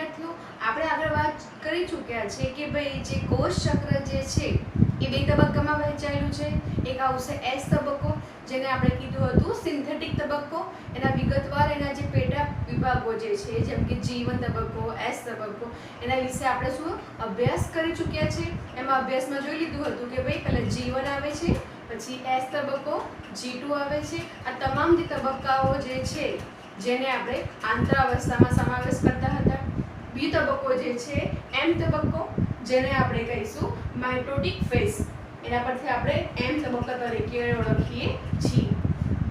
વિદ્યાર્થીઓ, આપણે આગળ વાત કરી ચૂક્યા છે કે ભાઈ જે કોષ ચક્ર જે છે એ બે તબક્કામાં વહેંચાયેલું છે. એક આવશે એસ તબક્કો, જેને આપણે કીધું હતું સિન્થેટિક તબક્કો. એના વિગતવાર એના જે પેટા વિભાગો જે છે જેમ કે G1 તબક્કો, એસ તબક્કો, એના વિશે આપણે શું અભ્યાસ કરી ચૂક્યા છે. એમાં અભ્યાસમાં જોઈ લીધું હતું કે ભાઈ પહેલા G1 આવે છે, પછી એસ તબક્કો, G2 આવે છે. આ તમામ જે તબક્કાઓ જે છે જેને આપણે આંતરાવસ્થામાં સમાવેશ કરતા હતા. બી તબક્કો જે છે એમ તબક્કો, જેને આપણે કહીશું માઇટોટિક ફેઝ. એના પરથી આપણે એમ તબક્કા તરીકે ઓળખીએ છીએ.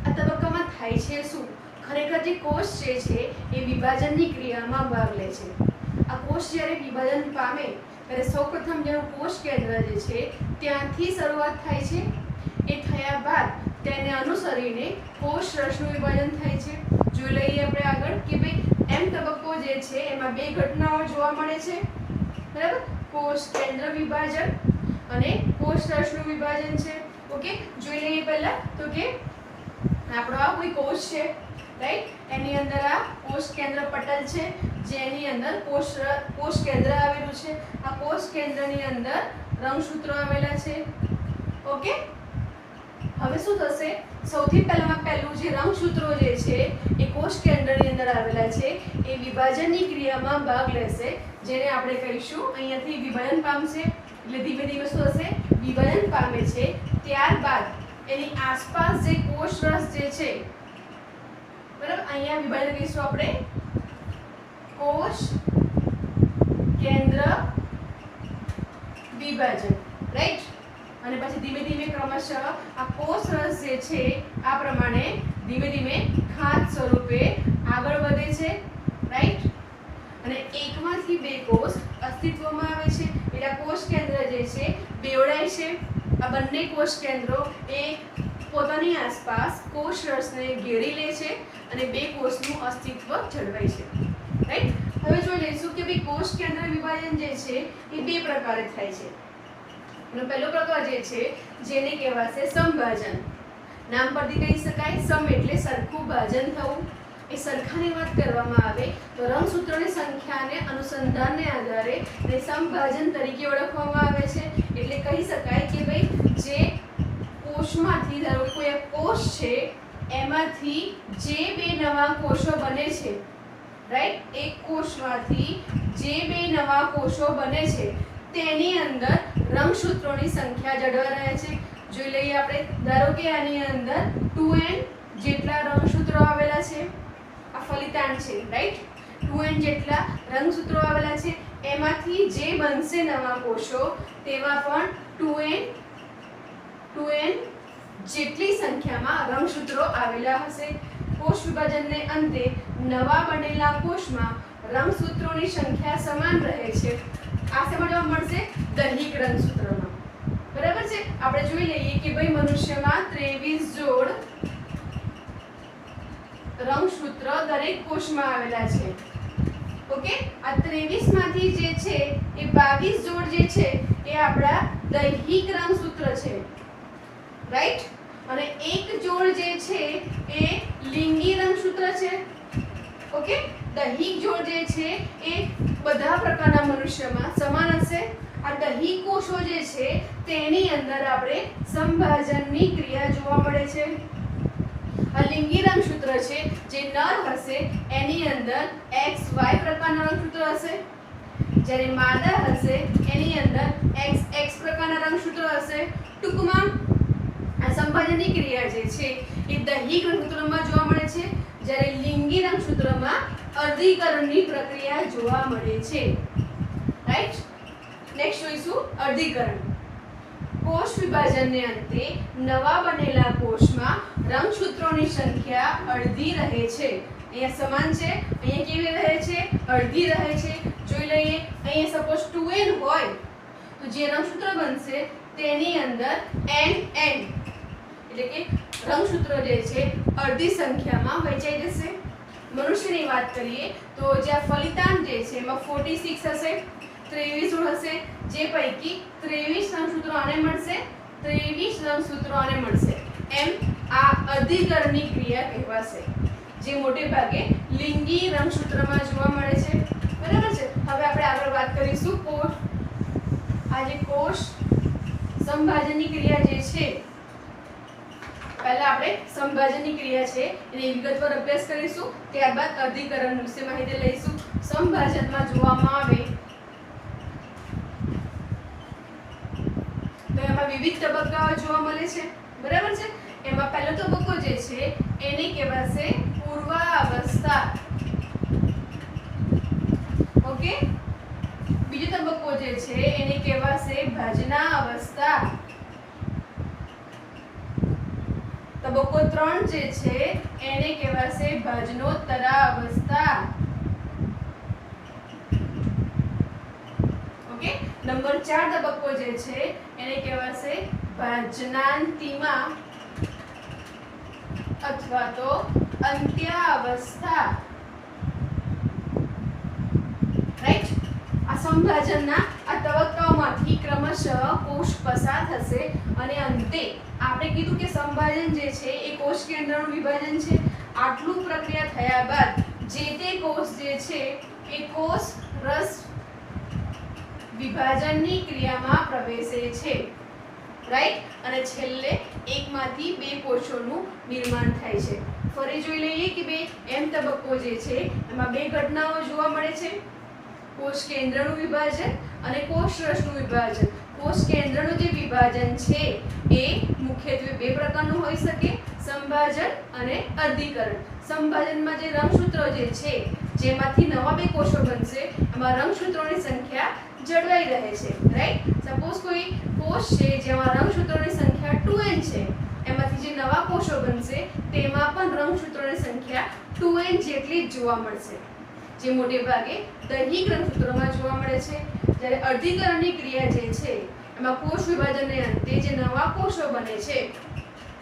આ તબક્કામાં થાય છે શું? ખરેખર જે કોષ જે છે એ વિભાજનની ક્રિયામાં ભાગ લે છે. આ કોષ જ્યારે વિભાજન પામે ત્યારે સૌપ્રથમ જેનું કોષ કેન્દ્ર જે છે ત્યાંથી શરૂઆત થાય છે. એ થયા બાદ તેને અનુસરીને કોષ રસનું વિભાજન થાય છે. જોઈ લઈએ આપણે આગળ કે ભાઈ એમ તબક્કો જે છે એમાં બે ઘટનાઓ જોવા મળે છે, બરાબર? કોષ કેન્દ્ર વિભાજન અને કોષ રસનું વિભાજન છે. ઓકે, જોઈ લઈએ પહેલા તો કે આપણો આ કોઈ કોષ છે, રાઈટ? એની અંદર આ કોષ કેન્દ્ર પટલ છે, જેની અંદર કોષ કેન્દ્ર આવેલું છે. આ કોષ કેન્દ્રની અંદર રંગસૂત્રો આવેલા છે. ઓકે, હવે શું થશે? સૌથી પહેલું જે રંગસૂત્રો જે છે એ કોષ કેન્દ્રની અંદર આવેલા છે એ વિભાજનની ક્રિયામાં ભાગ લેશે, જેને આપણે કહીશું અહીંયાથી વિભાજન પામશે. એટલે ધીમે ધીમે શું થશે? વિભાજન પામે છે. ત્યારબાદ એની આસપાસ જે કોષ રસ જે છે, બરાબર, અહીંયા વિભાજન કહીશું આપણે કોષ કેન્દ્ર વિભાજન, રાઈટ? અને પછી ધીમે ધીમે ક્રમશઃ આ કોષ રસ જે છે આ પ્રમાણે ધીમે ધીમે ખાંચ સ્વરૂપે આગળ વધે છે, રાઈટ? અને એકમાંથી બે કોષ અસ્તિત્વમાં આવે છે. એટલે કોષ કેન્દ્ર જે છે બેવડાય છે. આ બંને કોષ કેન્દ્રો એ પોતાની આસપાસ કોષ રસને ઘેરી લે છે અને બે કોષનું અસ્તિત્વ જળવાય છે, રાઈટ? હવે જોઈ લઈશું કે ભાઈ કોષ કેન્દ્ર વિભાજન જે છે એ બે પ્રકારે થાય છે. પહેલો પ્રકાર જે છે જેને કહેવાશે સમભાજન. નામ પરથી કહી શકાય, સમ એટલે સરખું, ભાજન થવું. એ સરખાની વાત કરવામાં આવે તો રંગસૂત્રોની સંખ્યાને અનુસંધાનને આધારે એને સમભાજન તરીકે ઓળખવામાં આવે છે. એટલે કહી શકાય કે ભાઈ જે કોષમાંથી, ધારો કે કોઈ એક કોષ છે એમાંથી જે બે નવા કોષો બને છે, રાઈટ? એક કોષમાંથી જે બે નવા કોષો બને છે તેની અંદર રંગસૂત્રોની સંખ્યા જળવાઈ રહે છે. જોઈ લઈએ આપણે, ધારો કે આની અંદર 2n જેટલા રંગસૂત્રો આવેલા છે. આ ફલિતાંડ છે, રાઈટ? 2n જેટલા રંગસૂત્રો આવેલા છે. એમાંથી જે બનશે નવા કોષો તેમાં પણ 2n જેટલી સંખ્યામાં રંગસૂત્રો આવેલા હશે. કોષ વિભાજનને અંતે નવા બનેલા કોષમાં રંગસૂત્રોની સંખ્યા સમાન રહે છે. આ શેમાં જોવા મળશે? દૈહિક રંગસૂત્રોમાં, બરાબર છે? આપણે જોઈ લઈએ કે ભાઈ મનુષ્યમાં 23 જોડ રંગસૂત્ર દરેક કોષમાં આવેલા છે. ઓકે, આ 23 માંથી જે છે એ 22 જોડ જે છે એ આપણા દૈહિક રંગસૂત્ર છે, રાઈટ? અને એક જોડ જે છે એ લિંગી રંગસૂત્ર છે. ઓકે, દૈહિક જોડ જે છે એ બધા પ્રકારના મનુષ્યમાં સમાન હશે. આ દૈહિક કોષો જે છે તેની અંદર આપણે સમભાજનની ક્રિયા જોવા મળે છે. આ લિંગી રંગસૂત્ર છે જે નર હશે એની અંદર XY પ્રકારના રંગસૂત્ર હશે, જ્યારે માદા હશે એની અંદર XX પ્રકારના રંગસૂત્ર હશે. ટૂંકમાં આ સંભાજનની ક્રિયા જે છે એ દૈહિક રંગસૂત્રોમાં જોવા મળે છે, જ્યારે લિંગી રંગસૂત્રોમાં અર્ધીકરણની પ્રક્રિયા જોવા મળે છે, રાઈટ? નેક્સ્ટ જોઈશું અર્ધીકરણ. કોષ વિભાજનને અંતે નવા બનેલા કોષમાં રંગસૂત્રોની સંખ્યા અડધી રહે છે. અહીંયા સમાન છે, અહીંયા કેવી રહે છે? અડધી રહે છે. જોઈ લઈએ, અહીંયા સપોઝ 2n હોય તો જે રંગસૂત્ર બનશે તેની અંદર nn એટલે કે રંગસૂત્ર જે છે અડધી સંખ્યામાં વહેંચાઈ જશે. મનુષ્યની વાત કરીએ તો જ્યાં ફલિતાંડ જે છે એમાં 46 હશે, 23 જોડ હશે, જે પૈકી 23 રંગસૂત્રો આને મળશે, 23 રંગસૂત્રો આને મળશે. એમ આ અર્ધીકરણની ક્રિયા કહેવાશે, જે મોટે ભાગે લિંગી રંગસૂત્રમાં જોવા મળે છે, બરાબર છે? આ જે કોષ સંભાજનની ક્રિયા જે છે, પહેલા આપણે સંભાજનની ક્રિયા છે એની વિગતવાર અભ્યાસ કરીશું, ત્યારબાદ અર્ધીકરણ વિશે માહિતી લઈશું. સંભાજનમાં જોવામાં આવે તો એમાં વિવિધ તબક્કાઓ જોવા મળે છે, બરાબર છે. એમાં પહેલો તબક્કો જે છે એને કહેવાશે પૂર્વાવસ્થા. ઓકે, બીજો તબક્કો જે છે એને કહેવાશે ભાજના અવસ્થા. તબક્કો 3 જે છે એને કહેવાશે ભાજનોત્તરા અવસ્થા. ઓકે, નંબર 4 તબક્કો જે છે એને કહેવાશે ભાજનાંતિમા અથવા તો અંત્યાવસ્થા. રાઈટ, આ સંભાજનના આ તબક્કાઓમાંથી ક્રમશઃ કોષ પસાર થશે અને અંતે આપણે કીધું કે સંભાજન જે છે એ કોષ કેન્દ્રનું વિભાજન છે. આટલું પ્રક્રિયા થયા બાદ જે તે કોષ જે છે એ કોષ રસ વિભાજનની ક્રિયામાં પ્રવેશે છે. રાઈટ, અને છેલ્લે એકમાંથી બે કોષોનું નિર્માણ થાય છે. ફરી જોઈ લઈએ કે બે એમ તબક્કો જે છે એમાં બે ઘટનાઓ જોવા મળે છે, કોષ કેન્દ્રનું વિભાજન અને કોષ રસનું વિભાજન. કોષ કેન્દ્રનું જે વિભાજન છે એ મુખ્યત્વે બે પ્રકારનું હોઈ શકે, સંભાજન અને અર્ધીકરણ. સંભાજનમાં જે રંગસૂત્રો જે છે જેમાંથી નવા બે કોષો બનશે એમાં રંગસૂત્રોની સંખ્યા જળવાઈ રહે છે. રાઈટ, સપોઝ કોઈ કોષ છે જેમાં રંગસૂત્રોની સંખ્યા 2n છે, એમાંથી જે નવા કોષો બનશે તેમાં પણ રંગસૂત્રોની સંખ્યા 2n જેટલી જ જોવા મળશે, જે મોટે ભાગે દૈહિક રંગસૂત્રોમાં જોવા મળે છે. જ્યારે અર્ધીકરણની ક્રિયા જે છે એમાં કોષ વિભાજનને અંતે જે નવા કોષો બને છે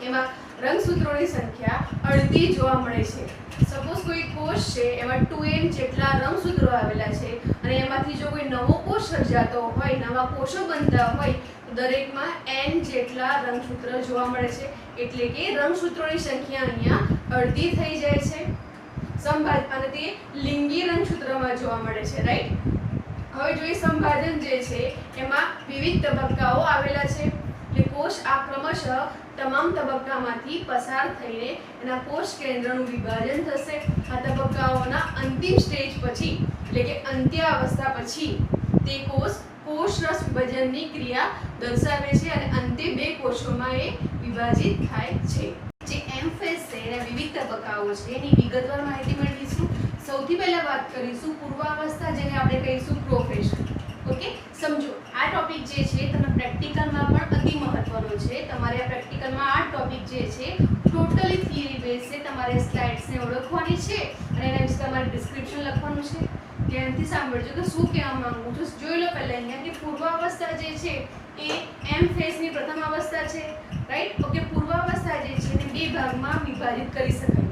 એમાં રંગસૂત્રોની સંખ્યા અડધી જોવા મળે છે. સપોઝ કોઈ કોષ છે એમાં 2n જેટલા રંગસૂત્રો આવેલા છે અને એમાંથી જો કોઈ નવો કોષ સર્જાતો હોય, નવા કોષો બનતા હોય તો દરેકમાં n જેટલા રંગસૂત્ર જોવા મળે છે. એટલે કે રંગસૂત્રોની સંખ્યા અહીંયા અડધી થઈ જાય છે. સંભાજન અને તે લિંગી રંગસૂત્રમાં જોવા મળે છે. રાઈટ, હવે જોઈએ સંભાજન જે છે એમાં વિવિધ તબક્કાઓ આવેલા છે. એટલે કોષ આ ક્રમશઃ તમામ તબક્કામાંથી પસાર થઈને એના કોષ કેન્દ્રનું વિભાજન થશે. આ તબક્કાઓના અંતિમ સ્ટેજ પછી એટલે કે અંત્યાવસ્થા પછી તે કોષ કોષરસ વિભાજનની ક્રિયા દર્શાવે છે અને અંતે બે કોષોમાં એ વિભાજિત થાય છે. જે એમ ફેઝ છે એના વિવિધ તબક્કાઓ છે એની વિગતવાર માહિતી મેળવીશું. સૌથી પહેલા વાત કરીશું પૂર્વાવસ્થા, જેને આપણે કહીશું પ્રોફેઝ. ઓકે, સમજો આ ટોપિક જે છે તમે પ્રેક્ટિકલમાં પણ અતિ મહત્વનો છે. તમારે આ પ્રેક્ટિકલમાં આ ટોપિક જે છે ટોટલી થિયરી બેઝ છે. તમારે સ્લાઇડ્સને ઓળખવાની છે અને એના વિશે તમારે ડિસ્ક્રિપ્શન લખવાનું છે. ધ્યાનથી સાંભળજો કે શું કહેવા માંગુ છું. જોઈ લો પહેલા અહીંયા કે પૂર્વાવસ્થા જે છે એ એમ ફેઝની પ્રથમ અવસ્થા છે. રાઈટ, ઓકે, પૂર્વાવસ્થા જે છે એને બે ભાગમાં વિભાજિત કરી શકાય.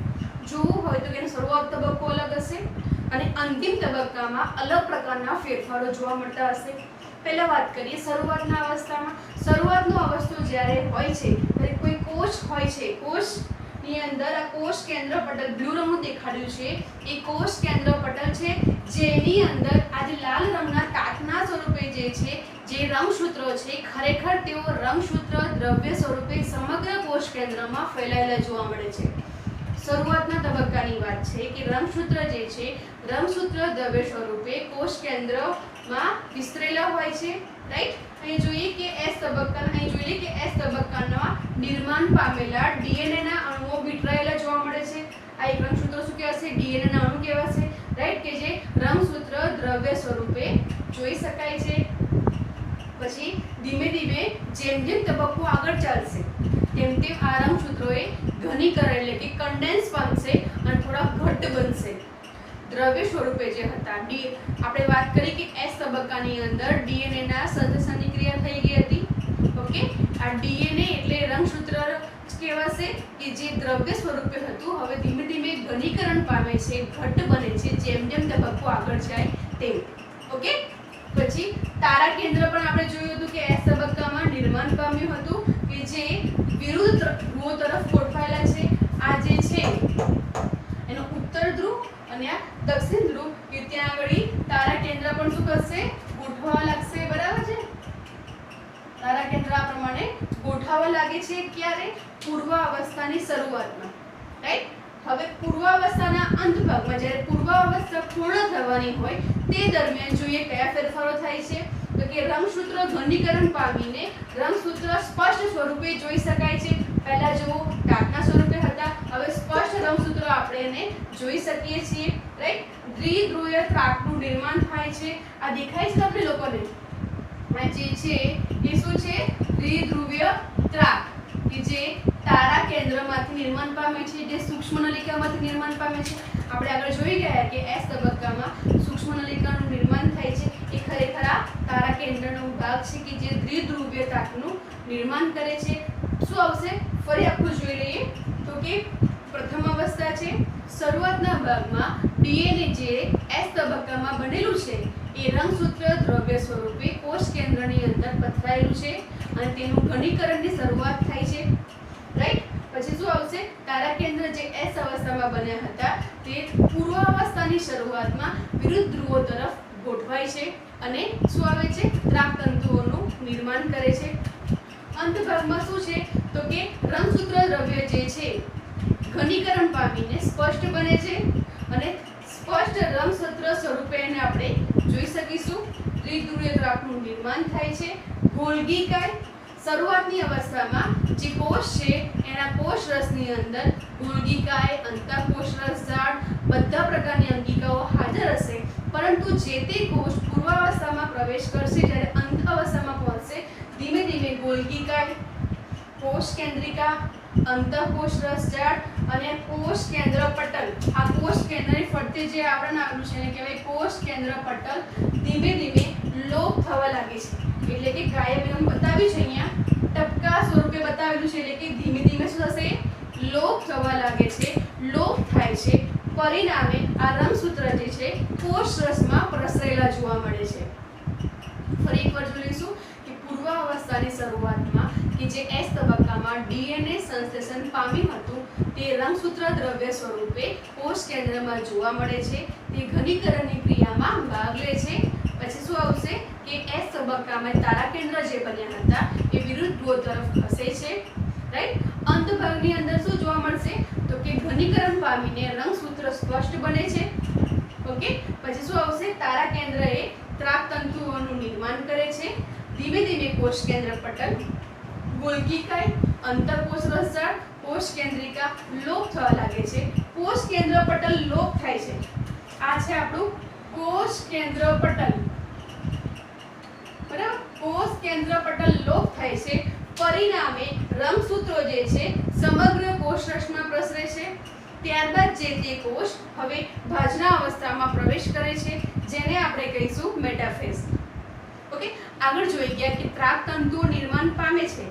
જોવું હોય તો એનો શરૂઆત તબક્કો અલગ હશે અને અંતિમ તબક્કામાં અલગ પ્રકારના ફેરફારો જોવા મળતા હશે. પહેલા વાત કરીએ શરૂઆતના અવસ્થામાં. શરૂઆતનો અવસ્થો જ્યારે હોય છે ત્યારે કોઈ કોષ હોય છે, કોષની અંદર આ કોષ કેન્દ્ર પટલ બ્લુ રંગનું દેખાડ્યું છે એ કોષ કેન્દ્ર પટલ છે, જેની અંદર આ જે લાલ રંગના તાતના સ્વરૂપે જે છે જે રંગસૂત્રો છે ખરેખર તેઓ રંગસૂત્ર દ્રવ્ય સ્વરૂપે સમગ્ર કોષ કેન્દ્રમાં ફેલાયેલા જોવા મળે છે. શરૂઆતના તબક્કાની વાત છે કે રંગસૂત્ર જે છે રંગસૂત્ર દ્રવ્ય સ્વરૂપે કોષ કેન્દ્રમાં વિસ્તરેલા હોય છે. રાઈટ, અહીં જોઈએ કે એસ તબક્કાના નિર્માણ પામેલા ડીએનએના અણુઓ વીંટળાયેલા જોવા મળે છે. આ એક રંગસૂત્ર શું કહેવાશે? ડીએનએના અણુ કહેવાશે. રાઈટ, કે જે રંગસૂત્ર દ્રવ્ય સ્વરૂપે જોઈ શકાય છે. પછી ધીમે ધીમે જેમ જેમ તબક્કો આગળ ચાલશે તેમ તેમ આ રંગસૂત્રોએ ઘનીકરણ એટલે કે કન્ડેન્સ પામશે અને થોડા ઘટ્ટ બનશે. દ્રવ્ય સ્વરૂપે જે હતા આપણે વાત કરી કે એસ તબક્કાની અંદર ડીએનએના સંશ્લેષણની ક્રિયા થઈ ગઈ હતી. ઓકે, આ ડીએનએ એટલે રંગસૂત્ર કહેવાશે કે જે દ્રવ્ય સ્વરૂપે હતું હવે ધીમે ધીમે ઘનીકરણ પામે છે, ઘટ્ટ બને છે જેમ જેમ તબક્કો આગળ જાય તેમ. ઓકે, પછી તારા કેન્દ્ર પણ આપણે જોયું હતું કે એસ તબક્કામાં નિર્માણ પામ્યું હતું કે જે વિરુદ્ધ ધ્રુવો તરફ ગોઠવાયેલા છે. આ જે છે એનો ઉત્તર ધ્રુવ અને આ દક્ષિણ ધ્રુવ કે ત્યાં આગળ તારા કેન્દ્ર પણ શું કરશે? ગોઠવવા લાગશે. બરાબર છે, લાગે છે ક્યારે? પૂર્વાવસ્થાની શરૂઆતમાં, રાઈટ? હવે પૂર્વાવસ્થાના અંત ભાગમાં જ્યારે પૂર્વાવસ્થા પૂર્ણ થવાની હોય તે દરમિયાન જોઈએ કયા ફેરફારો થાય છે. તો કે રંગસૂત્ર ઘનીકરણ પામીને રંગસૂત્ર સ્પષ્ટ સ્વરૂપે જોઈ શકાય છે. પહેલા જુઓ ટાંકના સ્વરૂપે હતા, હવે સ્પષ્ટ રંગસૂત્રો આપણે એને જોઈ શકીએ છીએ, રાઈટ? દ્વિધ્રુવીય ત્રાકનું નિર્માણ થાય છે. આ દેખાય છે તમને લોકોને? આ જે છે એ શું છે? દ્વિધ્રુવીય ત્રાક કે જે તારા કેન્દ્રમાંથી નિર્માણ પામે છે, જે સૂક્ષ્મ નલિકામાંથી નિર્માણ પામે છે. આપણે આગળ જોઈ ગયા કે એસ તબક્કામાં સૂક્ષ્મ નલિકાનું નિર્માણ થાય છે. એ ખરેખર આ તારા કેન્દ્રનો ભાગ છે કે જે દ્વિધ્રુવીય ત્રાકનું નિર્માણ કરે છે. શું આવશે? ફરી આખું જોઈ લઈએ. તો કે પ્રથમ અવસ્થા છે, શરૂઆતના ભાગમાં ડીએનએ જે એસ તબક્કામાં બનેલું છે એ રંગસૂત્ર દ્રવ્ય સ્વરૂપે કોષ કેન્દ્રની અંદર પથરાયેલું છે અને તેનું ઘનીકરણની શરૂઆત થાય છે, રાઈટ? પછી શું આવશે? તારા કેન્દ્ર જે એસ અવસ્થામાં બન્યા હતા તે પૂર્વાવસ્થાની શરૂઆતમાં વિરુદ્ધ ધ્રુવો તરફ ગોઠવાય છે અને શું આવે છે? ત્રાક તંતુઓનું નિર્માણ કરે છે. અંત ભાગમાં શું છે? તો કે રંગસૂત્ર દ્રવ્ય જે છે ઘનીકરણ પામીને સ્પષ્ટ બને છે અને સ્પષ્ટ રંગસૂત્ર સ્વરૂપે એને આપણે જોઈ શકીશું. દ્વિધ્રુવીય ત્રાકનું નિર્માણ થાય છે. ગોલ્ગીકાય શરૂઆતની અવસ્થામાં જે કોષ છે એના કોષ રસની અંદર ગોલ્ગીકાય, અંતઃકોષ રસ ઝાડ બધા પ્રકારની અંગિકાઓ હાજર હશે, પરંતુ જે તે કોષ પૂર્વાવસ્થામાં પ્રવેશ કરશે જ્યારે અંત અવસ્થામાં પહોંચશે ધીમે ધીમે ગોલ્ગીકાય, કોષ કેન્દ્રિકા, અંતઃકોષ રસ ઝાડ અને કોષ કેન્દ્ર પટલ, આ કોષ કેન્દ્રની ફરતે જે આવરણ આવેલું છે એને કહેવાય કોષ કેન્દ્ર પટલ, ધીમે ધીમે લોપ થવા લાગે છે. એટલે કે ગાયબ એમ બતાવ્યું છે અહીંયા, ટપકા સ્વરૂપે બતાવેલું છે, એટલે કે ધીમે ધીમે શું થશે? લોપ થવા લાગે છે, લોપ થાય છે. પરિણામે આ રંગસૂત્ર જે છે કોષ રસમાં પ્રસરેલા જોવા મળે છે. ફરી એકવાર જોઈશું કે પૂર્વાવસ્થાની શરૂઆતમાં કે જે એસ તબક્કામાં ડીએનએ સંશ્લેષણ પામ્યું હતું તે રંગસૂત્ર દ્રવ્ય સ્વરૂપે કોષ કેન્દ્રમાં જોવા મળે છે. તે ઘનીકરણની ક્રિયામાં ભાગ લે છે. પછી શું આવશે કે એસ તબક્કામાં તારા કેન્દ્ર જે બન્યા હતા એ વિરુદ્ધ ધ્રુવો તરફ ખસે છે, રાઈટ? અંત ભાગની અંદર શું જોવા મળશે? તો કે ઘનીકરણ પામીને રંગસૂત્ર સ્પષ્ટ બને છે. ઓકે, પછી શું આવશે? તારા કેન્દ્ર એ ત્રાક તંતુઓનું નિર્માણ કરે છે. ધીમે ધીમે કોષ કેન્દ્ર પટલ, ગોલ્ગીકાય, અંતઃકોષ રસ ઝાડ, કોષ કેન્દ્રિકા લોપ થવા લાગે છે. કોષ કેન્દ્ર પટલ લોપ થાય છે. આ છે આપણું કોષ કેન્દ્ર પટલ, બરાબર? કોષ કેન્દ્ર પટલ લોપ થાય છે. પરિણામે રંગસૂત્રો જે છે સમગ્ર કોષ રસમાં પ્રસરે છે. ત્યારબાદ જે તે કોષ હવે ભાજના અવસ્થામાં પ્રવેશ કરે છે જેને આપણે કહીશું મેટાફેઝ. ઓકે, આગળ જોઈ ગયા કે ત્રાક તંતુઓ નિર્માણ પામે છે,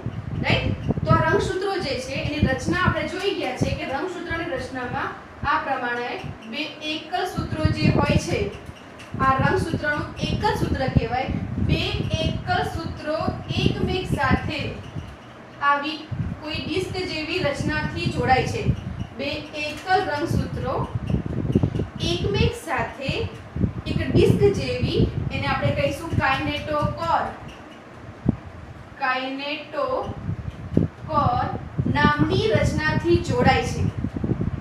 રાઈટ? તો આ રંગસૂત્રો જે છે એની રચના આપણે જોઈ ગયા છે કે રંગસૂત્રની રચનામાં આ પ્રમાણે બે એકલ સૂત્રો જે હોય છે, આ રંગસૂત્રનું એકલ સૂત્ર કહેવાય. બે એકલ સૂત્રો એકમેક સાથે આવી કોઈ ડિસ્ક જેવી રચનાથી જોડાય છે. બે એકલ રંગસૂત્રો એકમેક સાથે એક ડિસ્ક જેવી, એને આપણે કહીશું કાઇનેટોકોર. કાઇનેટોકોર નામની રચનાથી જોડાય છે,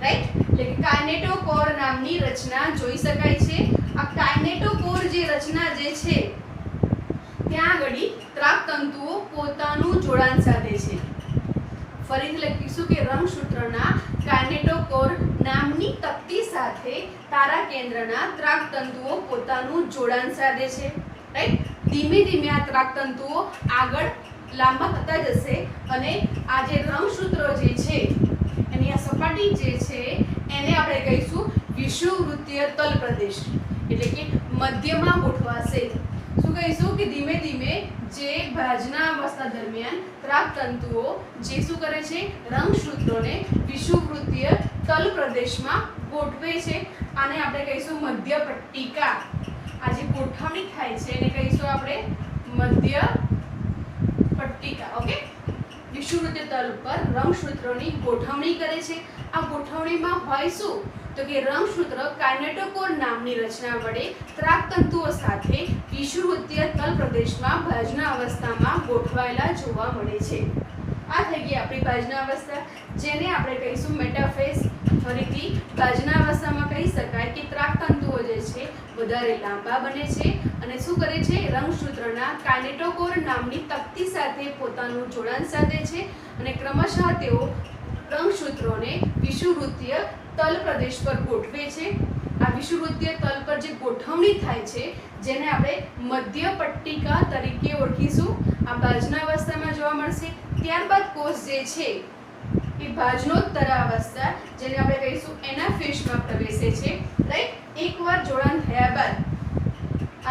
રાઈટ? એટલે કે કાઇનેટોકોર નામની રચના જોઈ શકાય છે. આ કાઇનેટોકોર જે રચના જે છે ત્યાં આગળ ત્રાક તંતુઓ પોતાનું જોડાણ સાધે છે. ફરીથી લખીશું કે રંગસૂત્રના કાઇનેટોકોર નામની તકતી સાથે તારા કેન્દ્રના ત્રાક તંતુઓ પોતાનું જોડાણ સાધે છે, રાઈટ? ધીમે ધીમે આ ત્રાક તંતુઓ આગળ લાંબા થતા જશે અને આ જે રંગસૂત્રો જે છે એની આ સપાટી જે છે એને આપણે કહીશું વિષુવવૃત્તીય તલ પ્રદેશ, એટલે કે મધ્યમાં ગોઠવાશે. શું કહીશું કે ધીમે ધીમે જે ભાજના અવસ્થા દરમિયાન ત્રાક તંતુઓ જે શું કરે છે? રંગસૂત્રોને વિષુવવૃત્તીય તલ પ્રદેશમાં ગોઠવે છે. આને આપણે કહીશું મધ્ય પટ્ટિકા. આ જે ગોઠવણી થાય છે એને કહીશું આપણે મધ્ય પટ્ટિકા. ઓકે, વિષુવવૃત્તીય તલ પર રંગસૂત્રોની ગોઠવણી કરે છે. આ ગોઠવણીમાં હોય શું? તો કે રંગસૂત્ર કાઇનેટોકોર નામની રચના વડે ત્રાક તંતુઓ સાથે વિષુવવૃત્તીય તલ પ્રદેશમાં ભાજના અવસ્થામાં ગોઠવાયેલા જોવા મળે છે. આ થઈ ગઈ આપણી ભાજનાવસ્થા, જેને આપણે કહીશું મેટાફેઝ. ફરીથી ભાજનાવસ્થામાં કહી શકાય કે ત્રાકતંતુઓ જે છે વધારે લાંબા બને છે અને શું કરે છે, રંગસૂત્રના કાઇનેટોકોર નામની તકતી સાથે પોતાનું જોડાણ સાધે છે અને ક્રમશઃ તેઓ રંગસૂત્રોને વિષુવવૃત્તીય તલ પ્રદેશ પર ગોઠવે છે. આ વિષુવવૃત્તીય તલ પર જે ગોઠવણી થાય છે જેને આપણે મધ્ય પટ્ટિકા તરીકે ઓળખીશું, આ ભાજનાવસ્થામાં જોવા મળશે. ત્યારબાદ કોષ જે છે એ ભાજનોત્તરાવસ્થા, જેને આપણે કહીશું એનાફેઝમાં પ્રવેશે છે. રાઈટ, એકવાર જોડાણ થયા બાદ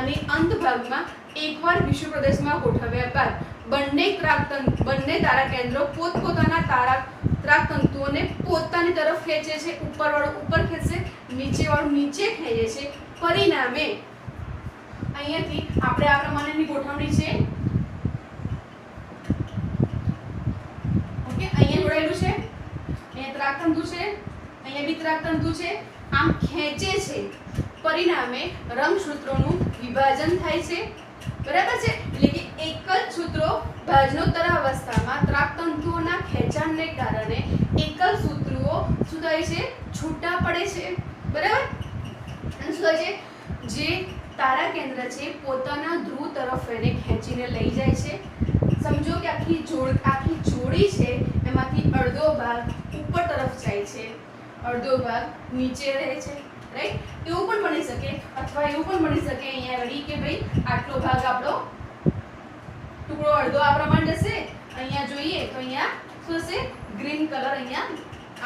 અને અંત ભાગમાં એકવાર વિષુવ પ્રદેશમાં ગોઠવ્યા બાદ બંને તારા કેન્દ્રો પોતપોતાના ત્રાકતંતુઓને પોતાની તરફ ખેંચે છે. ઉપરવાળું ઉપર ખેંચે, નીચેવાળું નીચે ખેંચે છે. પરિણામે અહીંયાથી આપણે આ પ્રમાણેની ગોઠવણી છે. ઓકે, અહીંયા જોડાયેલું છે, અહીંયા ત્રાકતંતુ છે, અહીંયા બી ત્રાકતંતુ છે, આમ ખેંચે છે. પરિણામે રંગસૂત્રોનું વિભાજન થાય છે. બરાબર છે, એટલે કે એકલ સૂત્રો ભાજનોત્તરાવસ્થામાં ત્રાકતંતુઓના ખેંચાણને કારણે એકલ સૂત્રો શું થાય છે, છૂટા પડે છે. બરાબર, અને શું થાય છે, જે તારા કેન્દ્ર છે પોતાના ધ્રુવ તરફ એને ખેંચીને લઈ જાય છે. સમજો કે આખી જોડી છે એમાંથી અડધો ભાગ ઉપર તરફ જાય છે, અડધો ભાગ નીચે રહે છે. રાઈટ, એવું પણ બની શકે, અથવા એવું પણ બની શકે અહીંયા વળી કે ભાઈ આટલો ભાગ આપણો ટુકડો અડધો આ પ્રમાણે જશે. અહીંયા જોઈએ તો અહીંયા શું હશે, ગ્રીન કલર અહીંયા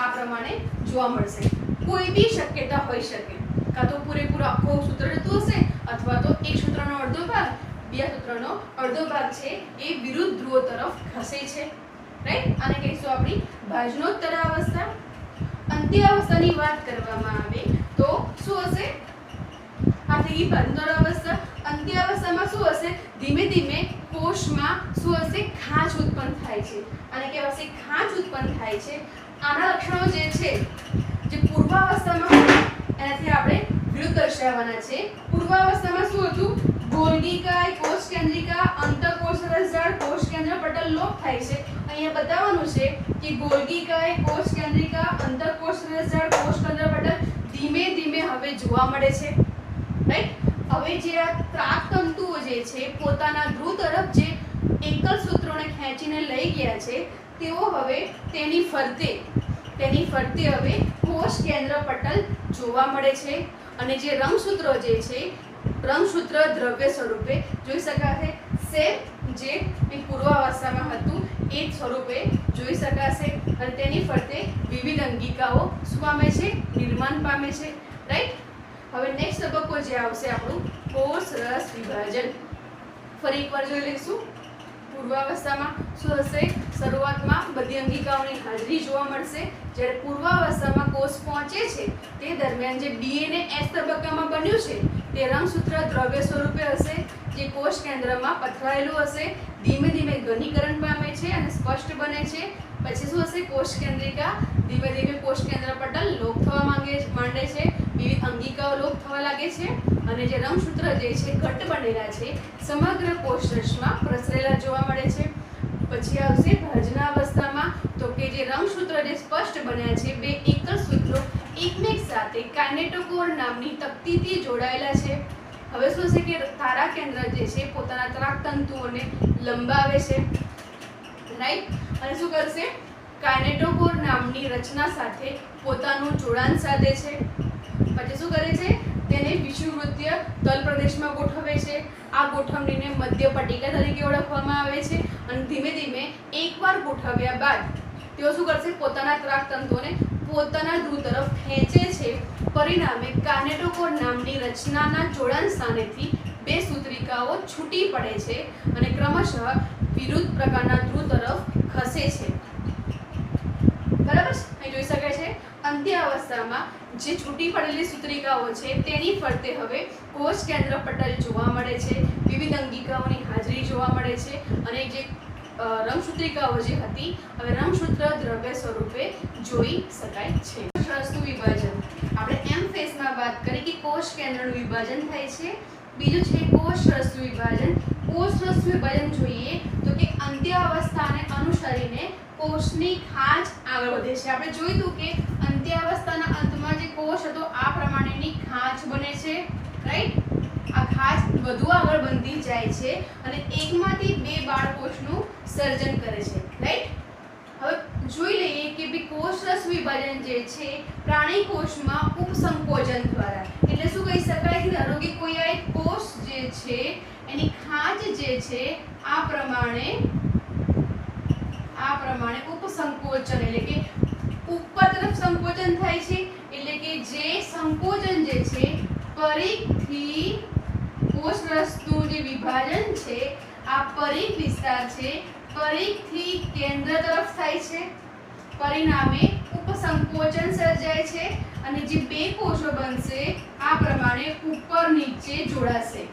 આ પ્રમાણે જોવા મળશે. કોઈ બી શક્યતા હોઈ શકે, કાં તો પૂરેપૂરો આખો સૂત્ર જતું હશે, અથવા તો એક સૂત્રનો અડધો ભાગ બીજા સૂત્રનો અડધો ભાગ છે એ વિરુદ્ધ ધ્રુવો તરફ ખસે છે. રાઈટ, આને કહીશું આપણી ભાજનોત્તરાવસ્થા. અંત્યાવસ્થાની વાત કરવામાં આવે તો શું હશે, આ થઈ ગઈ ભાજનોત્તરાવસ્થા. અંત્યાવસ્થામાં શું હશે, ધીમે ધીમે કોષમાં શું હશે, ખાંચ ઉત્પન્ન થાય છે. અને કહેવાશે ખાંચ ઉત્પન્ન થાય છે. આના લક્ષણો જે છે, જે પૂર્વાવસ્થામાં એનાથી આપણે વિરુદ્ધ દર્શાવવાના છે. પૂર્વાવસ્થામાં શું હતું, ગોલ્ગીકાય, કોષ કેન્દ્રિકા, અંતઃકોષ રસજાળ, કોષ કેન્દ્ર પટલ લોપ થાય છે. અહીંયા બતાવવાનું છે કે ગોલ્ગીકાય, કોષ કેન્દ્રિકા, અંતઃકોષ રસજાળ, કોષ કેન્દ્ર પટલ ધીમે ધીમે હવે જોવા મળે છે. રાઈટ, હવે જે આ ત્રાકતંતુઓ જે છે પોતાના ધ્રુવ તરફ જે એકલ સૂત્રોને ખેંચીને લઈ ગયા છે, તેઓ હવે તેની ફરતે હવે કોષ કેન્દ્ર પટલ જોવા મળે છે. અને જે રંગસૂત્રો જે છે, રંગસૂત્ર દ્રવ્ય સ્વરૂપે જોઈ શકાશે. સેમ જે પૂર્વાવસ્થામાં હતું એ જ સ્વરૂપે જોઈ શકાશે. અને તેની ફરતે વિવિધ અંગિકાઓ શું પામે છે, નિર્માણ પામે છે. રાઈટ, હવે નેક્સ્ટ તબક્કો જે આવશે આપણું કોષ રસ વિભાજન. ફરી એકવાર જોઈ લઈશું. પૂર્વાવસ્થામાં શું હશે, શરૂઆતમાં બધી અંગિકાઓની હાજરી જોવા મળશે. જ્યારે પૂર્વાવસ્થામાં કોષ પહોંચે છે તે દરમિયાન જે ડીએનએ એસ તબક્કામાં બન્યું છે તે રંગસૂત્ર દ્રવ્ય સ્વરૂપે હશે, જે કોષ કેન્દ્રમાં પથરાયેલું હશે. ધીમે ધીમે ઘનીકરણ પામે છે અને સ્પષ્ટ બને છે. પછી શું હશે, કોષ કેન્દ્રિકા, ધીમે ધીમે કોષ કેન્દ્ર પટલ લોપ થવા માંડે છે, વિવિધ અંગિકાઓ લોપ થવા લાગે છે અને જે રંગસૂત્ર જે છે ઘટ્ટ બનેલા છે સમગ્ર કોષરસમાં પ્રસરેલા જોવા મળે છે. પછી આવશે ભાજનાવસ્થામાં, તો કે જે રંગસૂત્ર જે સ્પષ્ટ બન્યા છે બે એકલ સૂત્રો એકમેક સાથે કાઇનેટોકોર નામની તકતીથી જોડાયેલા છે. હવે શું છે કે તારા કેન્દ્ર જે છે પોતાના ત્રાકતંતુઓને લંબાવે છે. રાઈટ, અને શું કરશે, કાઇનેટોકોર નામની રચના સાથે પોતાનું જોડાણ સાધે છે. પછી શું કરે છે, તેને વિષુવવૃત્તીય તલ પ્રદેશમાં ગોઠવે છે. આ ગોઠવણીને મધ્ય પટ્ટિકા તરીકે ઓળખવામાં આવે છે. અને ધીમે ધીમે એકવાર ગોઠવ્યા બાદ તેઓ શું કરશે, પોતાના ત્રાકતંતુઓને પોતાના ધ્રુવ તરફ ખેંચે છે. પરિણામે કાઇનેટોકોર નામની રચનાના જોડાણ સ્થાનેથી બે સૂત્રિકાઓ છૂટી પડે છે અને ક્રમશઃ વિરુદ્ધ પ્રકારના ધ્રુવ તરફ ખસે છે. બરાબર, અહીં જોઈ શકાય છે અંત્યાવસ્થામાં જે છૂટી પડેલી સૂત્રિકાઓ છે તેની ફરતે હવે કોષ કેન્દ્ર પટલ જોવા મળે છે, વિવિધ અંગિકાઓની હાજરી જોવા મળે છે અને જે રંગસૂત્રિકાઓ જે હતી હવે રંગસૂત્ર દ્રવ્ય સ્વરૂપે જોઈ શકાય છે. કોષરસનું વિભાજન, આપણે એમ ફેઝમાં વાત કરી કે કોષ કેન્દ્રનું વિભાજન થાય છે. બીજું છે કોષરસનું વિભાજન. કોષરસનું વિભાજન જોઈએ તો કે અંત્યાવસ્થાને અનુસરીને કોષની ખાંચ આગળ વધે છે. આપણે જોયું હતું કે અંત્યાવસ્થાના અંતમાં જે કોષ હતો આ પ્રમાણેની ખાંચ બને છે, રાઈટ. આ ખાંચ વધુ આગળ બનતી જાય છે અને એકમાંથી બે બાળકોષનું સર્જન કરે છે, રાઈટ. હવે જોઈ લઈએ કે ભઈ કોષરસ વિભાજન જે છે પ્રાણી કોષમાં ઉપસંકોચન દ્વારા, એટલે શું કહી શકાય કે ધારો કે કોઈ આ એક કોષ જે છે એની ખાંચ જે છે આ પ્રમાણે ઉપસંકોચન એટલે કે ઉપર તરફ સંકોચન થાય છે, એટલે કે જે સંકોચન જે છે પરિઘથી કોષરસનું જે વિભાજન છે આ પરિઘ વિસ્તાર છે પરિઘથી કેન્દ્ર તરફ થાય છે, પરિણામે ઉપસંકોચન સર્જાય છે અને જે બે કોષો બનશે આ પ્રમાણે ઉપર નીચે જોડાશે.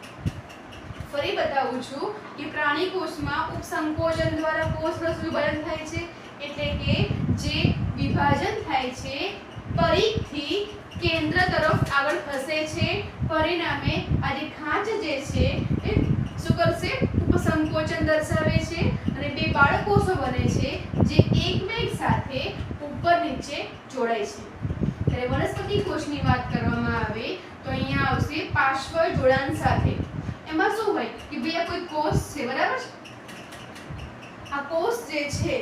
ફરી બતાવું છું કે પ્રાણી કોષમાં ઉપસંકોચન દ્વારા કોષરસ વિભાજન થાય છે, એટલે કે જે વિભાજન થાય છે પરિઘથી કેન્દ્ર તરફ આગળ ખસે છે, પરિણામે આ જે ખાંચ જે છે એ શું કરશે ઉપસંકોચન દર્શાવે છે અને બે બાળકોષો બને છે જે એકમેક સાથે ઉપર નીચે જોડાય છે. ત્યારે વનસ્પતિ કોષની વાત કરવામાં આવે તો અહીંયા આવશે પાર્શ્વ જોડાણ સાથે. એમાં શું હોય કે ભાઈ આ કોઈ કોષ છે, બરાબર છે. આ કોષ જે છે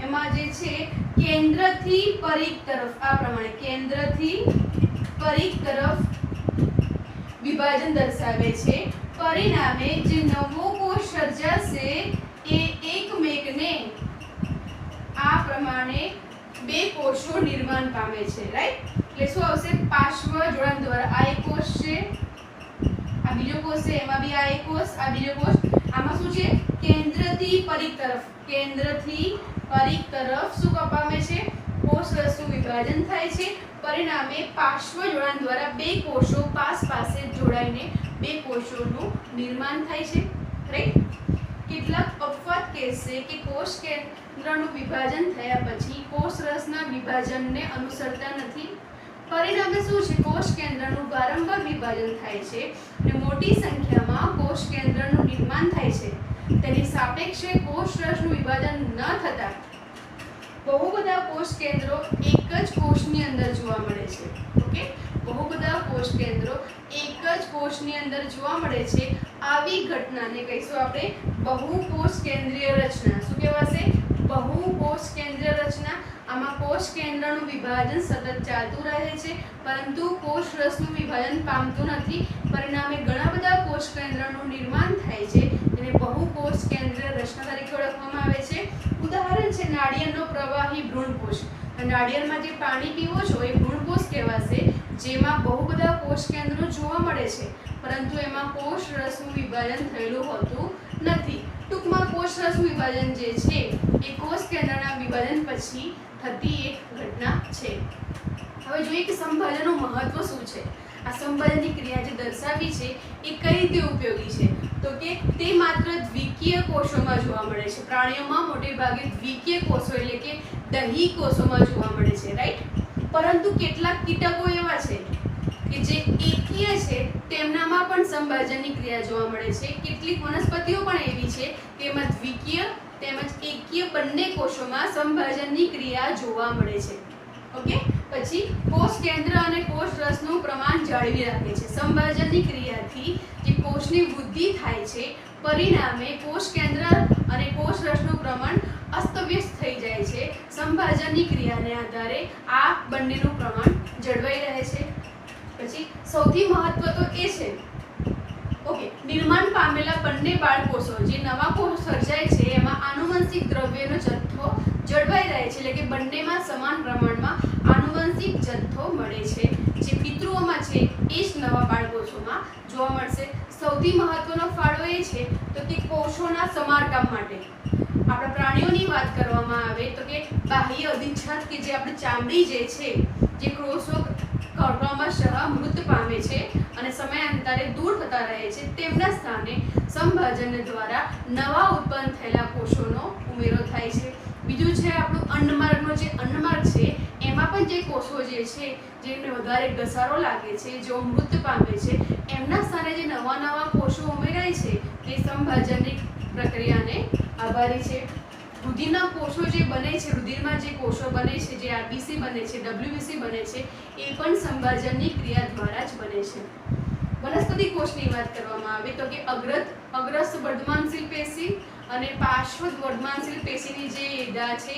એમાં જે છે કેન્દ્રથી પરિઘ તરફ આ પ્રમાણે કેન્દ્રથી પરિઘ તરફ વિભાજન દર્શાવે છે, પરિણામે જે નવો કોષ સર્જાશે એ એકમેકને આ પ્રમાણે બે કોષો નિર્માણ પામે છે, રાઈટ. એટલે શું આવશે પાર્શ્વ જોડાણ દ્વારા. આ એક કોષ છે, આ બીજો કોષ છે, એમાં બી આ એક કોષ, આ બીજો કોષ. આમાં શું છે કેન્દ્રથી પરિઘ તરફ શું પામે છે કોષરસનું વિભાજન થાય છે, પરિણામે પાર્શ્વ જોડાણ દ્વારા બે કોષો પાસે જોડાઈને બે કોષોનું નિર્માણ થાય છે, રાઈટ. કેટલાક અપવાદ કહેશે કે કોષ કેન્દ્રનું વિભાજન થયા પછી કોષરસના વિભાજનને અનુસરતા નથી, પરિણામે શું છે કોષ કેન્દ્રનું વારંવાર વિભાજન થાય છે અને મોટી સંખ્યામાં કોષ કેન્દ્રનું નિર્માણ થાય છે. તેની સાપેક્ષે કોષરસનું વિભાજન ન થતા બહુ બધા કોષ કેન્દ્રો એક જ કોષની અંદર જોવા મળે છે. ઓકે, બહુ બધા કોષ કેન્દ્રો એક જ કોષની અંદર જોવા મળે છે. આવી ઘટનાને કહીશું આપણે બહુકોષ કેન્દ્રીય રચના. શું કહેવાશે? બહુકોષ કેન્દ્રીય રચના. આમાં કોષ કેન્દ્રનું વિભાજન સતત ચાલતું રહે છે પરંતુ કોષરસનું વિભાજન પામતું નથી, પરિણામે ઘણા બધા કોષ કેન્દ્રનું નિર્માણ થાય છે જેને બહુકોષ કેન્દ્રીય રચના તરીકે ઓળખવામાં આવે છે. ઉદાહરણ છે નાળિયેરનો પ્રવાહી ભ્રૂણકોષ. નાળિયેરમાં જે પાણી પીવો છો એ ભ્રૂણકોષ કહેવાશે, જેમાં બહુ બધા કોષ કેન્દ્રો જોવા મળે છે પરંતુ એમાં કોષરસનું વિભાજન થયેલું હોતું નથી. ટૂંકમાં કોષરસનું વિભાજન જે છે એ કોષ કેન્દ્રના વિભાજન પછી થતી એક ઘટના છે. હવે જોઈએ કે સંભાજનનું મહત્વ શું છે. આ સંભાજનની ક્રિયા જે દર્શાવી છે એ કઈ રીતે ઉપયોગી છે તો કે તે માત્ર દ્વિકીય કોષોમાં જોવા મળે છે. પ્રાણીઓમાં મોટે ભાગે દ્વિકીય કોષો એટલે કે દહી કોષોમાં જોવા મળે છે, રાઈટ. પરંતુ કેટલાક કીટકો એવા છે કે જે એકકીય છે તેમનામાં પણ સંભાજનની ક્રિયા જોવા મળે છે. કેટલીક વનસ્પતિઓ પણ એવી છે કે એમાં દ્વિકીય તેમજ એકકીય બંને કોષોમાં સંભાજનની ક્રિયા જોવા મળે છે. ઓકે, પછી કોષ કેન્દ્ર અને કોષરસનું પ્રમાણ જાળવી રાખે છે. સંભાજનની ક્રિયાથી જે કોષની વૃદ્ધિ થાય છે પરિણામે કોષ કેન્દ્ર અને કોષરસનું પ્રમાણ અસ્તવ્યસ્ત થઈ જાય છે. સંભાજનની ક્રિયાને આધારે આ બંનેનું પ્રમાણ જળવાઈ રહે છે. પછી સૌથી મહત્વ તો એ છે ઓકે નિર્માણ પામેલા બંને બાળકોષો જે નવા કોષ સર્જાય છે એમાં આનુવંશિક દ્રવ્યનો જથ્થો જળવાઈ રહે છે, એટલે કે બંનેમાં સમાન પ્રમાણમાં આનુવંશિક જથ્થો મળે છે. જે પિતૃઓમાં છે એ જ નવા બાળકોષોમાં જોવા મળશે. સૌથી મહત્વનો ફાળો એ છે તો કે કોષોના સમારકામ માટે. આપણા પ્રાણીઓની વાત કરવામાં આવે તો કે બાહ્ય અધિચ્છદ કે જે આપણી ચામડી જે છે જે કોષો ક્રમશઃ મૃત પામે છે અને સમયાંતરે દૂર થતા રહે છે, તેમના સ્થાને સંભાજન દ્વારા નવા ઉત્પન્ન થયેલા કોષોનો ઉમેરો થાય છે. બીજું છે આપણું અન્નમાર્ગનો જે અન્નમાર્ગ છે એમાં પણ જે કોષો જે છે જેમને વધારે ઘસારો લાગે છે, જેઓ મૃત પામે છે, એમના સ્થાને જે નવા કોષો ઉમેરાય છે તે સંભાજનની પ્રક્રિયાને આભારી છે. રુધિરના કોષો જે બને છે, રુધિરમાં જે કોષો બને છે, જે આરબીસી બને છે, ડબ્લ્યુબીસી બને છે, એ પણ સંભાજનની ક્રિયા દ્વારા જ બને છે. વનસ્પતિ કોષની વાત કરવામાં આવે તો કે અગ્રસ્થ વર્ધમાનશીલ પેશી અને પાર્શ્વ વર્ધમાનશીલ પેશીની જે એડા છે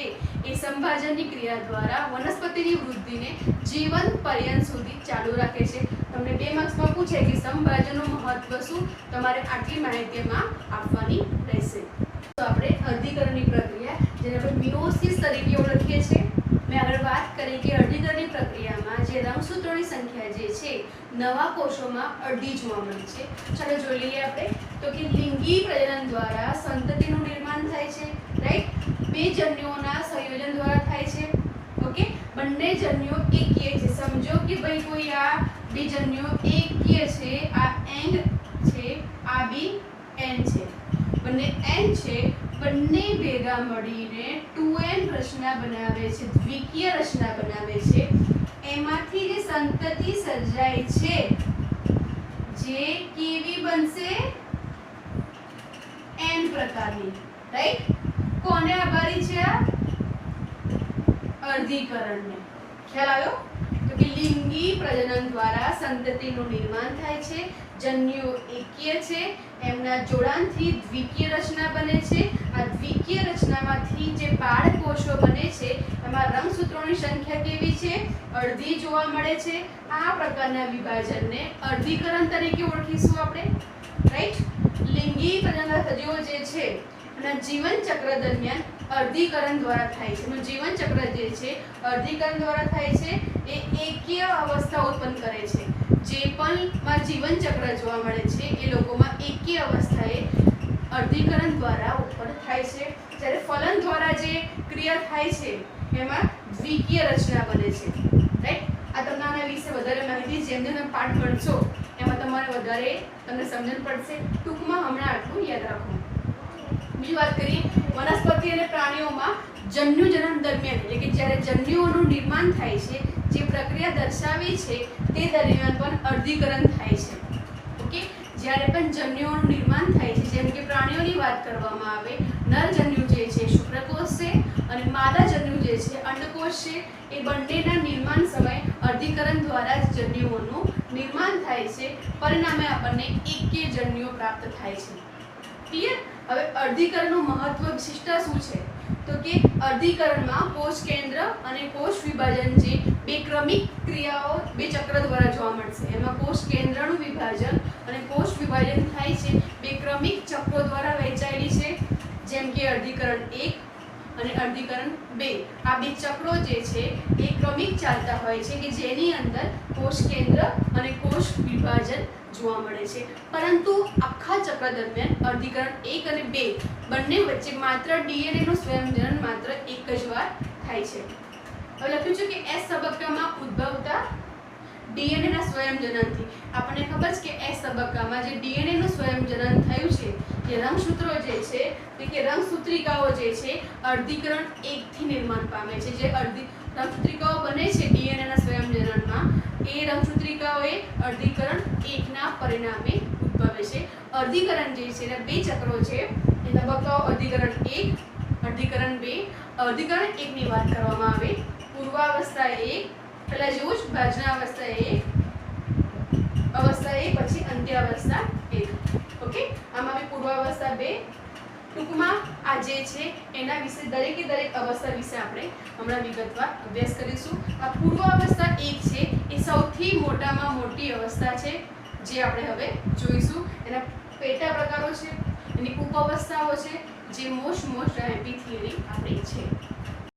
એ સંભાજનની ક્રિયા દ્વારા વનસ્પતિની વૃદ્ધિને જીવન પર્યંત સુધી ચાલુ રાખે છે. તમને 2 માર્ક્સમાં પૂછે કે સંભાજનનું મહત્વ શું, તમારે આટલી માહિતીમાં આપવાની રહેશે. તો આપણે અર્ધીકરણની પ્રક્રિયા, જેને આપણે મિયોસિસ તરીકે ઓળખીએ છીએ, મેં આગળ વાત કરી કે અર્ધીકરણની પ્રક્રિયામાં જે રંગસૂત્રોની સંખ્યા જે છે નવા કોષોમાં અડધી જોવા મળે છે. ચાલો જોઈ લઈએ આપણે. તો કે લિંગી પ્રજનન દ્વારા સંતતિનું નિર્માણ થાય છે, રાઈટ. 2 જન્યુઓના સંયોજન દ્વારા થાય છે. ઓકે, બંને જન્યુઓ એકીય છે. સમજો કે ભાઈ કોઈ આ 2 જન્યુઓ એકીય છે, આ એન્ડ છે, આ બી એન્ડ છે, બંને એન્ડ છે, બંને ભેગા મળીને 2n રચના બનાવે છે, દ્વિકીય રચના બનાવે છે. એમાંથી જે સંતતિ સર્જાય છે જે કેવી બનશે? n પ્રકારની, રાઈટ. કોને આભારી છે આ? અર્ધીકરણને. ખ્યાલ આવ્યો? તો કે લિંગી પ્રજનન દ્વારા સંતતિનું નિર્માણ થાય છે, જન્યુઓ એકીય છે, એમના જોડાણથી દ્વિકીય રચના બને છે. આ દ્વિકીય રચનામાંથી જે બાળ કોષો બને છે એમાં રંગસૂત્રોની સંખ્યા કેવી છે? અડધી જોવા મળે છે. આ પ્રકારના વિભાજનને અર્ધીકરણ તરીકે ઓળખીશું આપણે, રાઈટ. લિંગી પ્રજનન સજીવો જે છે એના જીવન ચક્ર દરમિયાન અર્ધીકરણ દ્વારા થાય છે. જીવન ચક્ર જે છે અર્ધીકરણ દ્વારા થાય છે. એ એકીય અવસ્થા ઉત્પન્ન કરે છે. જે પણ જીવન ચક્ર જોવા મળે છે એ લોકોમાં એકીય અવસ્થાએ અર્ધીકરણ દ્વારા ઉત્પન્ન થાય છે. જ્યારે ફલન દ્વારા જે ક્રિયા થાય છે એમાં દ્વિકીય રચના બને છે, રાઈટ. આ તમને આના વિશે વધારે માહિતી જેમ જેમ તમે પાઠ ભણશો એમાં તમારે વધારે તમને સમજણ પડશે. ટૂંકમાં હમણાં આટલું યાદ રાખો. બીજી વાત કરીએ, વનસ્પતિ અને પ્રાણીઓમાં જન્યુજનન દરમિયાન, એટલે કે જ્યારે જન્યુઓનું નિર્માણ થાય છે, જે પ્રક્રિયા દર્શાવી છે તે દરમિયાન પણ અર્ધીકરણ થાય છે. ઓકે, જ્યારે પણ જન્યુઓનું નિર્માણ થાય છે, જેમ કે પ્રાણીઓની વાત કરવામાં આવે, નર જન્યુ જે છે શુક્રકોષ છે અને માદા જન્યુ જે છે અંડકોષ છે, એ બંનેના નિર્માણ સમયે અર્ધીકરણ દ્વારા જ જન્યુઓનું નિર્માણ થાય છે. પરિણામે આપણને એકીય જન્યુઓ પ્રાપ્ત થાય છે. ક્લિયર? હવે અર્ધીકરણનું મહત્વ વિશિષ્ટતા શું છે? તો કે અર્ધીકરણમાં કોષ કેન્દ્ર અને કોષ વિભાજન જે 2 ક્રમિક ક્રિયાઓ 2 ચક્ર દ્વારા જોવા મળશે. એમાં કોષ કેન્દ્રનું વિભાજન અને કોષ વિભાજન થાય છે 2 ક્રમિક ચક્રો દ્વારા વહેંચાયેલી છે, જેમ કે અર્ધીકરણ 1 અને અર્ધીકરણ 2. આ 2 ચક્રો જે છે એ ક્રમિક ચાલતા હોય છે કે જેની અંદર કોષ કેન્દ્ર અને કોષ વિભાજન જોવા મળે છે. પરંતુ આખા ચક્ર દરમિયાન અર્ધીકરણ 1 અને 2 બંને વચ્ચે માત્ર ડીએનએ નું સ્વયંજનન માત્ર એક જ વાર થાય છે. હવે લખ્યું છે કે S તબક્કામાં ઉદ્ભવતા ડીએનએ ના સ્વયંજનનથી. આપણને ખબર છે કે S તબક્કામાં જે ડીએનએ નું સ્વયંજનન થયું છે, જે રંગસૂત્રો જે છે કે રંગસૂત્રિકાઓ જે છે અર્ધીકરણ 1 થી નિર્માણ પામે છે. જે રંગસૂત્રિકાઓ બને છે ડીએનએ ના સ્વયંજનનમાં, એ રંગસૂત્રિકાઓએ અર્ધીકરણ 1 ના પરિણામે ઉદ્ભવે છે. અર્ધીકરણ જે છે એના 2 ચક્રો છે, એ તબક્કાઓ અર્ધીકરણ 1, અર્ધીકરણ 2. અર્ધીકરણ 1 ની વાત કરવામાં આવે, પૂર્વાવસ્થા 1, પહેલા જેવું જ ભાજનાવસ્થા 1, અવસ્થા 1, પછી અંત્યાવસ્થા 1. ઓકે, આમાં બી પૂર્વાવસ્થા 2. ટૂંકમાં આ જે છે એના વિશે દરેકે દરેક અવસ્થા વિશે આપણે હમણાં વિગતવાર અભ્યાસ કરીશું. આ પૂર્વાવસ્થા 1 છે એ સૌથી મોટામાં મોટી અવસ્થા છે, જે આપણે હવે જોઈશું. એના પેટા પ્રકારો છે, એની ઉપઅવસ્થાઓ છે, જે મોસ્ટ આઈપી થિયરી આપણી છે.